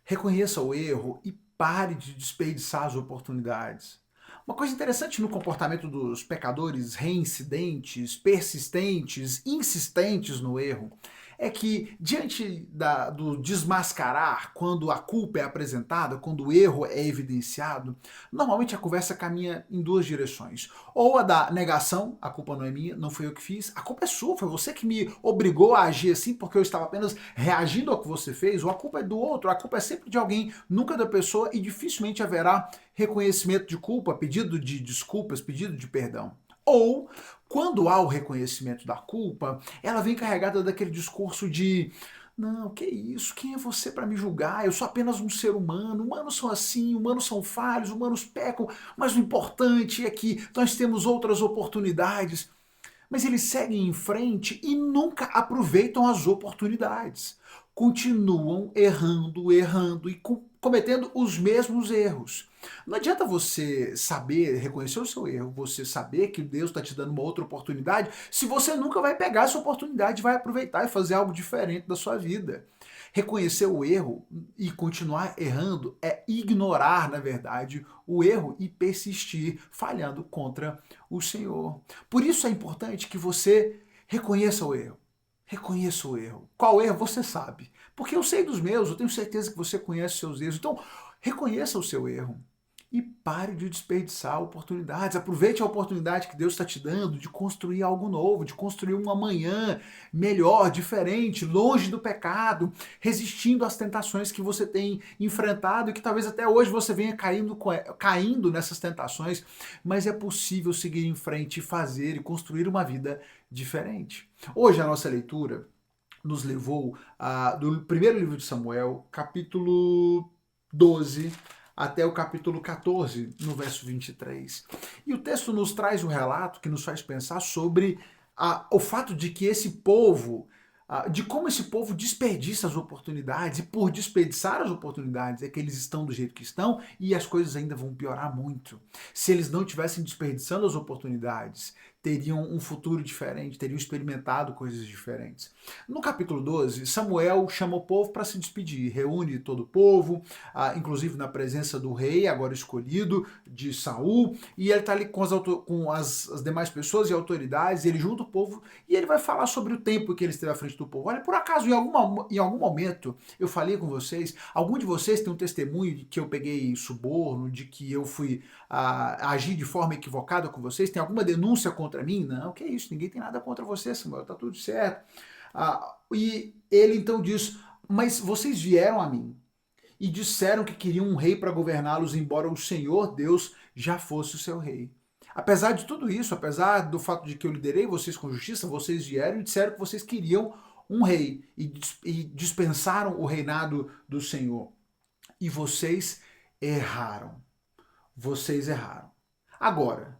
Reconheça o erro e pare de desperdiçar as oportunidades. Uma coisa interessante no comportamento dos pecadores reincidentes, persistentes, insistentes no erro, é que diante do desmascarar, quando a culpa é apresentada, quando o erro é evidenciado, normalmente a conversa caminha em duas direções. Ou a da negação, a culpa não é minha, não fui eu que fiz, a culpa é sua, foi você que me obrigou a agir assim porque eu estava apenas reagindo ao que você fez, ou a culpa é do outro, a culpa é sempre de alguém, nunca da pessoa, e dificilmente haverá reconhecimento de culpa, pedido de desculpas, pedido de perdão. Ou, quando há o reconhecimento da culpa, ela vem carregada daquele discurso de não, que isso? Quem é você para me julgar? Eu sou apenas um ser humano. Humanos são assim, humanos são falhos, humanos pecam, mas o importante é que nós temos outras oportunidades. Mas eles seguem em frente e nunca aproveitam as oportunidades. Continuam errando, errando e cometendo os mesmos erros. Não adianta você saber reconhecer o seu erro, você saber que Deus está te dando uma outra oportunidade, se você nunca vai pegar essa oportunidade, vai aproveitar e fazer algo diferente da sua vida. Reconhecer o erro e continuar errando é ignorar, na verdade, o erro e persistir falhando contra o Senhor. Por isso é importante que você reconheça o erro. Reconheça o erro. Qual erro você sabe? Porque eu sei dos meus, eu tenho certeza que você conhece os seus erros. Então, reconheça o seu erro e pare de desperdiçar oportunidades. Aproveite a oportunidade que Deus está te dando de construir algo novo, de construir um amanhã melhor, diferente, longe do pecado, resistindo às tentações que você tem enfrentado e que talvez até hoje você venha caindo nessas tentações, mas é possível seguir em frente e fazer e construir uma vida diferente. Hoje a nossa leitura nos levou do primeiro livro de Samuel, capítulo 12, até o capítulo 14, no verso 23. E o texto nos traz um relato que nos faz pensar sobre o fato de que esse povo, de como esse povo desperdiça as oportunidades, e por desperdiçar as oportunidades é que eles estão do jeito que estão e as coisas ainda vão piorar muito. Se eles não tivessem desperdiçando as oportunidades, teriam um futuro diferente, teriam experimentado coisas diferentes. No capítulo 12, Samuel chama o povo para se despedir, reúne todo o povo, inclusive na presença do rei, agora escolhido, de Saul, e ele está ali com as demais pessoas e autoridades, ele junta o povo e ele vai falar sobre o tempo que ele esteve à frente do povo. Olha, por acaso, em algum momento eu falei com vocês, algum de vocês tem um testemunho de que eu peguei suborno, de que eu fui agir de forma equivocada com vocês? Tem alguma denúncia contra mim? Não, que isso, ninguém tem nada contra você, Samuel, tá tudo certo. E ele então diz, mas vocês vieram a mim e disseram que queriam um rei para governá-los, embora o Senhor Deus já fosse o seu rei. Apesar de tudo isso, apesar do fato de que eu liderei vocês com justiça, vocês vieram e disseram que vocês queriam um rei e dispensaram o reinado do Senhor. E vocês erraram. Vocês erraram. Agora,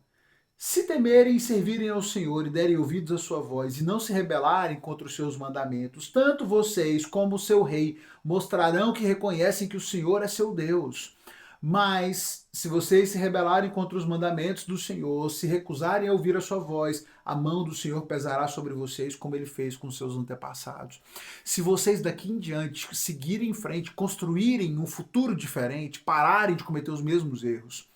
se temerem e servirem ao Senhor e derem ouvidos à sua voz e não se rebelarem contra os seus mandamentos, tanto vocês como o seu rei mostrarão que reconhecem que o Senhor é seu Deus. Mas, se vocês se rebelarem contra os mandamentos do Senhor, se recusarem a ouvir a sua voz, a mão do Senhor pesará sobre vocês, como ele fez com seus antepassados. Se vocês daqui em diante seguirem em frente, construírem um futuro diferente, pararem de cometer os mesmos erros,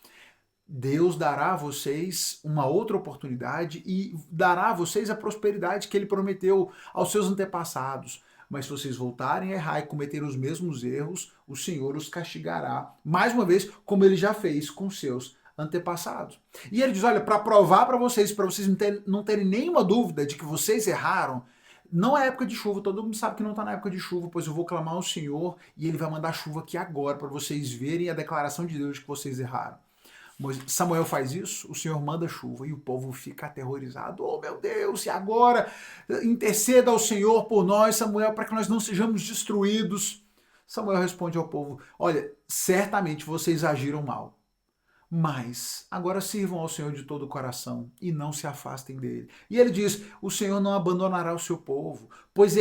Deus dará a vocês uma outra oportunidade e dará a vocês a prosperidade que ele prometeu aos seus antepassados. Mas se vocês voltarem a errar e cometer os mesmos erros, o Senhor os castigará, mais uma vez, como ele já fez com seus antepassados. E ele diz, olha, para provar para vocês não terem nenhuma dúvida de que vocês erraram, não é época de chuva, todo mundo sabe que não está na época de chuva, pois eu vou clamar ao Senhor e ele vai mandar chuva aqui agora para vocês verem a declaração de Deus de que vocês erraram. Samuel faz isso, o Senhor manda chuva e o povo fica aterrorizado. Oh meu Deus, e agora? Interceda ao Senhor por nós, Samuel, para que nós não sejamos destruídos. Samuel responde ao povo, olha, certamente vocês agiram mal, Mas agora sirvam ao Senhor de todo o coração e não se afastem dele. E ele diz: o Senhor não abandonará o seu povo, pois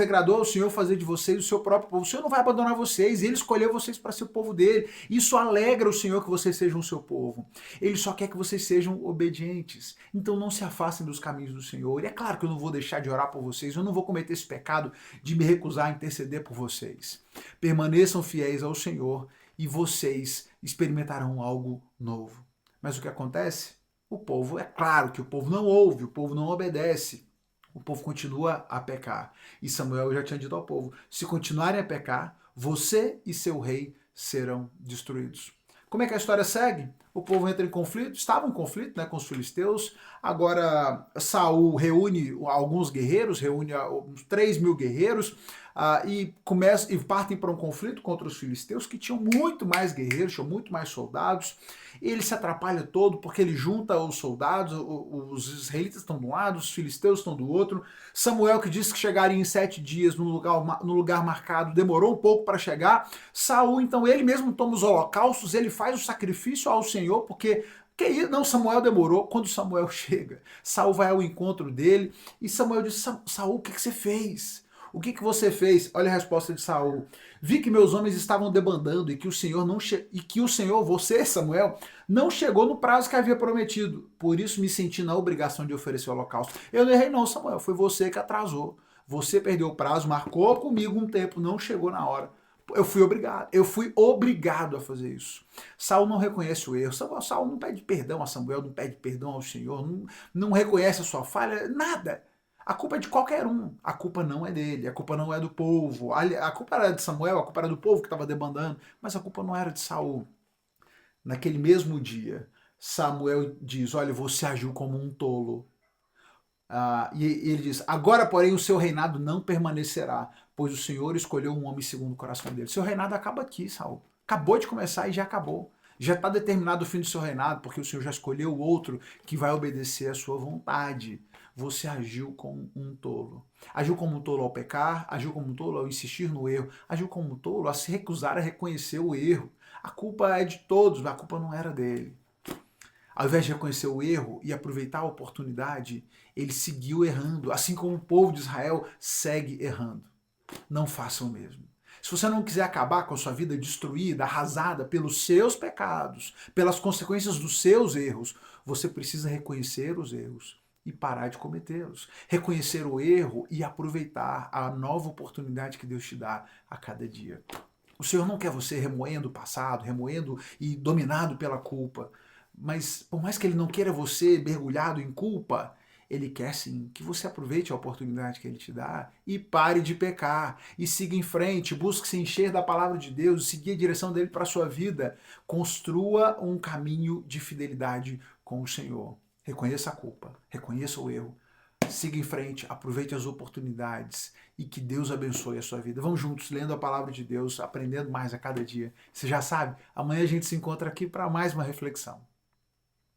agradou ao Senhor fazer de vocês o seu próprio povo. O Senhor não vai abandonar vocês, ele escolheu vocês para ser o povo dele. Isso alegra o Senhor que vocês sejam o seu povo. Ele só quer que vocês sejam obedientes. Então não se afastem dos caminhos do Senhor. E é claro que eu não vou deixar de orar por vocês, eu não vou cometer esse pecado de me recusar a interceder por vocês. Permaneçam fiéis ao Senhor e vocês experimentarão algo novo. Mas o que acontece? O povo, é claro que o povo não ouve, o povo não obedece. O povo continua a pecar. E Samuel já tinha dito ao povo: se continuarem a pecar, você e seu rei serão destruídos. Como é que a história segue? O povo entra em conflito, estava em conflito, né, com os filisteus. Agora Saul reúne alguns guerreiros, reúne uns 3.000 guerreiros, e partem para um conflito contra os filisteus, que tinham muito mais guerreiros, tinham muito mais soldados. Ele se atrapalha todo porque ele junta os soldados, os israelitas estão de um lado, os filisteus estão do outro. Samuel, que disse que chegaria em 7 dias no lugar marcado, demorou um pouco para chegar. Saul, então, ele mesmo toma os holocaustos, ele faz o sacrifício ao Senhor, porque não, Samuel demorou. Quando Samuel chega, Saul vai ao encontro dele e Samuel diz: Saul, o que você fez? O que você fez? Olha a resposta de Saul: vi que meus homens estavam debandando e que o Senhor você, Samuel, não chegou no prazo que havia prometido. Por isso me senti na obrigação de oferecer o holocausto. Eu não errei não, Samuel, foi você que atrasou. Você perdeu o prazo, marcou comigo um tempo, não chegou na hora. Eu fui obrigado a fazer isso. Saul não reconhece o erro. Saul não pede perdão a Samuel, não pede perdão ao Senhor, não reconhece a sua falha, nada. A culpa é de qualquer um. A culpa não é dele, a culpa não é do povo. A culpa era de Samuel, a culpa era do povo que estava debandando, mas a culpa não era de Saul. Naquele mesmo dia, Samuel diz: olha, você agiu como um tolo. E ele diz: agora, porém, o seu reinado não permanecerá, pois o Senhor escolheu um homem segundo o coração dele. Seu reinado acaba aqui, Saul. Acabou de começar e já acabou. Já está determinado o fim do seu reinado, porque o Senhor já escolheu outro que vai obedecer à sua vontade. Você agiu como um tolo. Agiu como um tolo ao pecar, agiu como um tolo ao insistir no erro, agiu como um tolo a se recusar a reconhecer o erro. A culpa é de todos, a culpa não era dele. Ao invés de reconhecer o erro e aproveitar a oportunidade, ele seguiu errando, assim como o povo de Israel segue errando. Não façam o mesmo. Se você não quiser acabar com a sua vida destruída, arrasada pelos seus pecados, pelas consequências dos seus erros, você precisa reconhecer os erros e parar de cometê-los. Reconhecer o erro e aproveitar a nova oportunidade que Deus te dá a cada dia. O Senhor não quer você remoendo o passado, remoendo e dominado pela culpa. Mas por mais que Ele não queira você mergulhado em culpa, Ele quer sim que você aproveite a oportunidade que Ele te dá e pare de pecar. E siga em frente, busque se encher da palavra de Deus, seguir a direção dEle para a sua vida. Construa um caminho de fidelidade com o Senhor. Reconheça a culpa, reconheça o erro, siga em frente, aproveite as oportunidades e que Deus abençoe a sua vida. Vamos juntos, lendo a palavra de Deus, aprendendo mais a cada dia. Você já sabe, amanhã a gente se encontra aqui para mais uma reflexão.